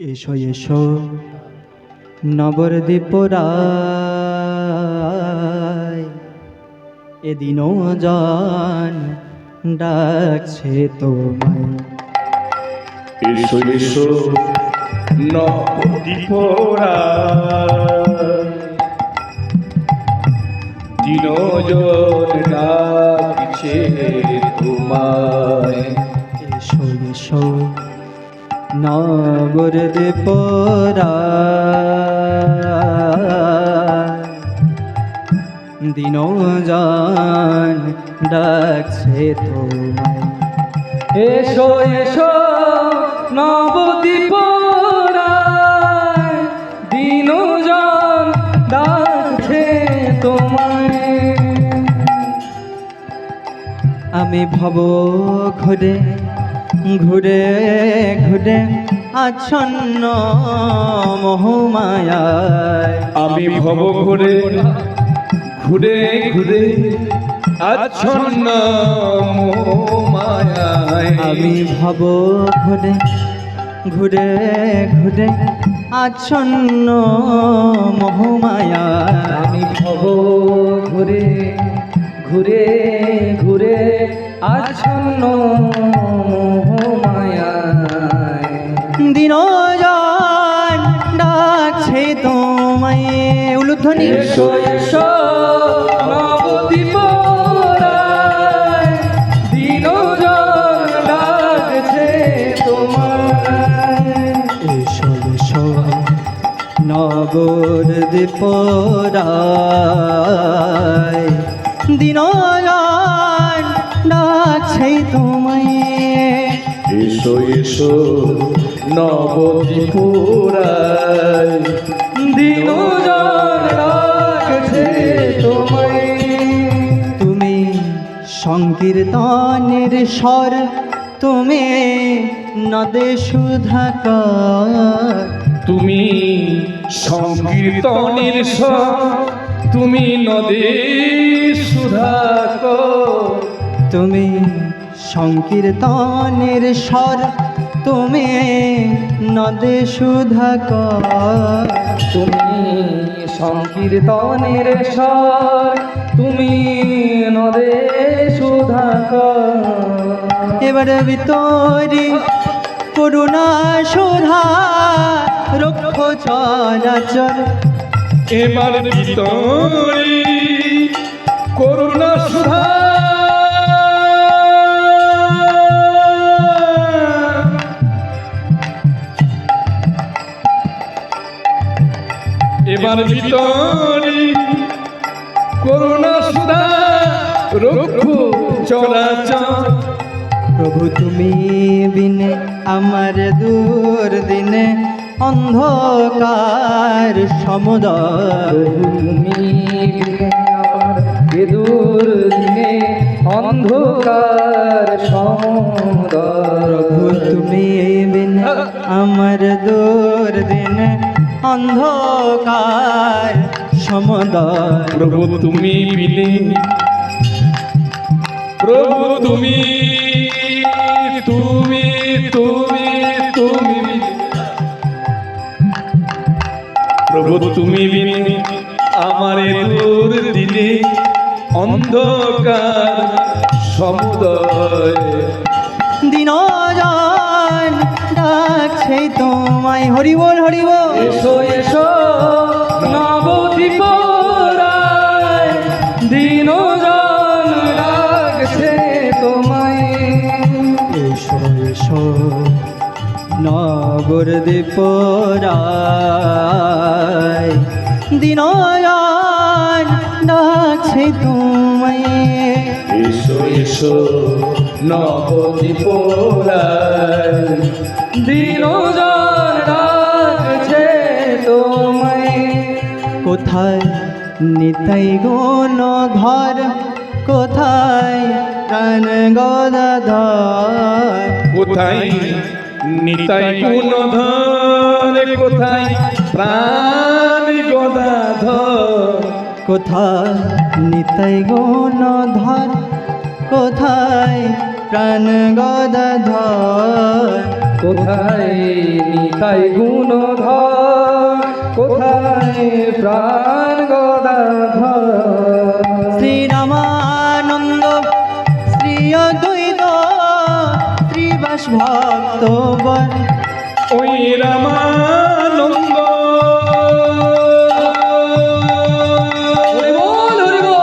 এসো এসো নবদ্বীপ রায়, এদিনও জান ডাকছে তোমায়। এসো এসো নবদ্বীপ রায়, দিনজন ডাকছে তোমায়। এসো এসো নবদ্বীপ রায়, দিনও জান ডাকছে তোমায়। এসো এসো নবদ্বীপ রায়, দিনজন ডাকছে তোমায়। আমি ভব ঘুরে ঘুরে ঘুরে আচ্ছন্ন মোহমায়ায়। আমি ভব ঘুরে ঘুরে ঘুরে আচ্ছন্ন মোহমায়ায়। আমি ভব ঘুরে ঘুরে ঘুরে আচ্ছন্ন মোহমায়ায়। আমি ভব ঘুরে ঘুরে ঘুরে আচ্ছন্ন মোহমায়ায়। দিনজন ডাকছে তোমায়। উলুধ্বনি। এসো এসো নবদ্বীপ রায়, দিনজন ডাকছে তোমায়। এসো এসো নবদ্বীপ রায়, দিনজন ডাকছে তোমায়। এসো এসো নবদ্বীপ রায়, দিনজন ডাকছে তোমায়। তুমি সংকীর্তনের স্বর, তুমি নদে সুধাকর। তুমি সংকীর্তনের স্বর, তুমি নদে সুধাকর। তুমি সংকীর্তনের স্বর, তুমি নদে সুধাকর। তুমি সংকীর্তনের স্বর, তুমি নদে সুধাকর। এবারে ভিতরে করুণা সুধা রক্ষ চরাচর। এবার ভিতরে করুণা সুধা, এবার ভিতরে করুণা সুধা রক্ষ চরাচর। প্রভু তুমি বিনে আমার দূর দিনে অন্ধকার সমুদয়। তুমি বিনে আমার বিদুর দিনে অন্ধকার সমুদয়। প্রভু তুমি বিনে আমার দূর দিনে অন্ধকার সমুদয়। প্রভু তুমি বিনে, প্রভু তুমি তুমি তুমি তুমি প্রভু তুমি বিনে আমার দূর দিনে অন্ধকার সমুদয়। দিনজন ডাকছে তোমায়। হরি বল হরি বল। এসো এসো নবদ্বীপ রায়, দিনজন ডাকছে তোমায়। এসো এসো নবদ্বীপ রায়, দিনজন ডাকছে তোমায়। এসো এসো নবদ্বীপ রায়, দিনজন ডাকছে তোমায়। কোথায় নিতাই গণধর, কোথায় প্রাণ গদাধর। কোথায় নিতাই গুণধর, কোথায় প্রাণ গদাধর। কোথায় নিতাই গণধর, কোথায় প্রাণ গদাধর। কোথায় নিতাই গুণধর, কোথায় প্রাণ গদাধর। শ্রীরামানন্দ শ্রী অদ্বৈত শ্রীবাস ভক্তবর ওই রামানন্দ হরি বল, হরি বল।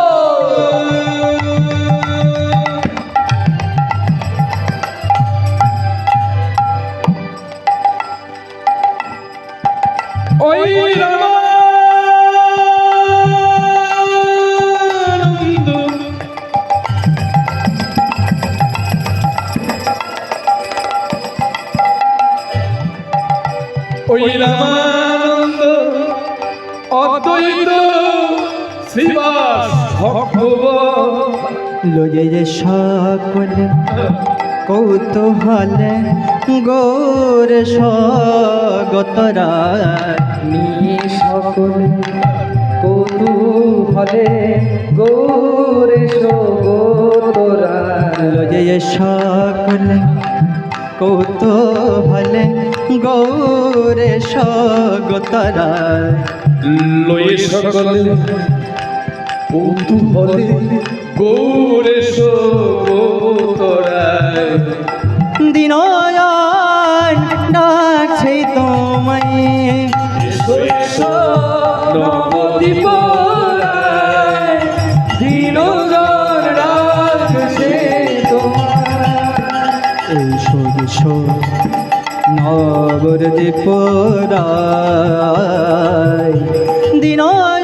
ওই রামানন্দ ওই রামানন্দ অদ্বৈত শ্রীবাস ভক্তবর লয়ে যে সকলে কৌতূহলে গৌর স্বগতরা নিয়ে সকলে কৌতূহলে গৌরেশ গোতরা। লয়ে যে সকলে কৌতূহলে গৌর স্বগতরা লয়ে সকলে কৌতূহলে গৌরেশ গোতরায় দিনয়ান ডাকছে তোমায় এসো এসো নবদ্বীপ রায়, দীনজন ডাকছে তোমায়। এসো এসো নবদ্বীপ রায় দিনয়ান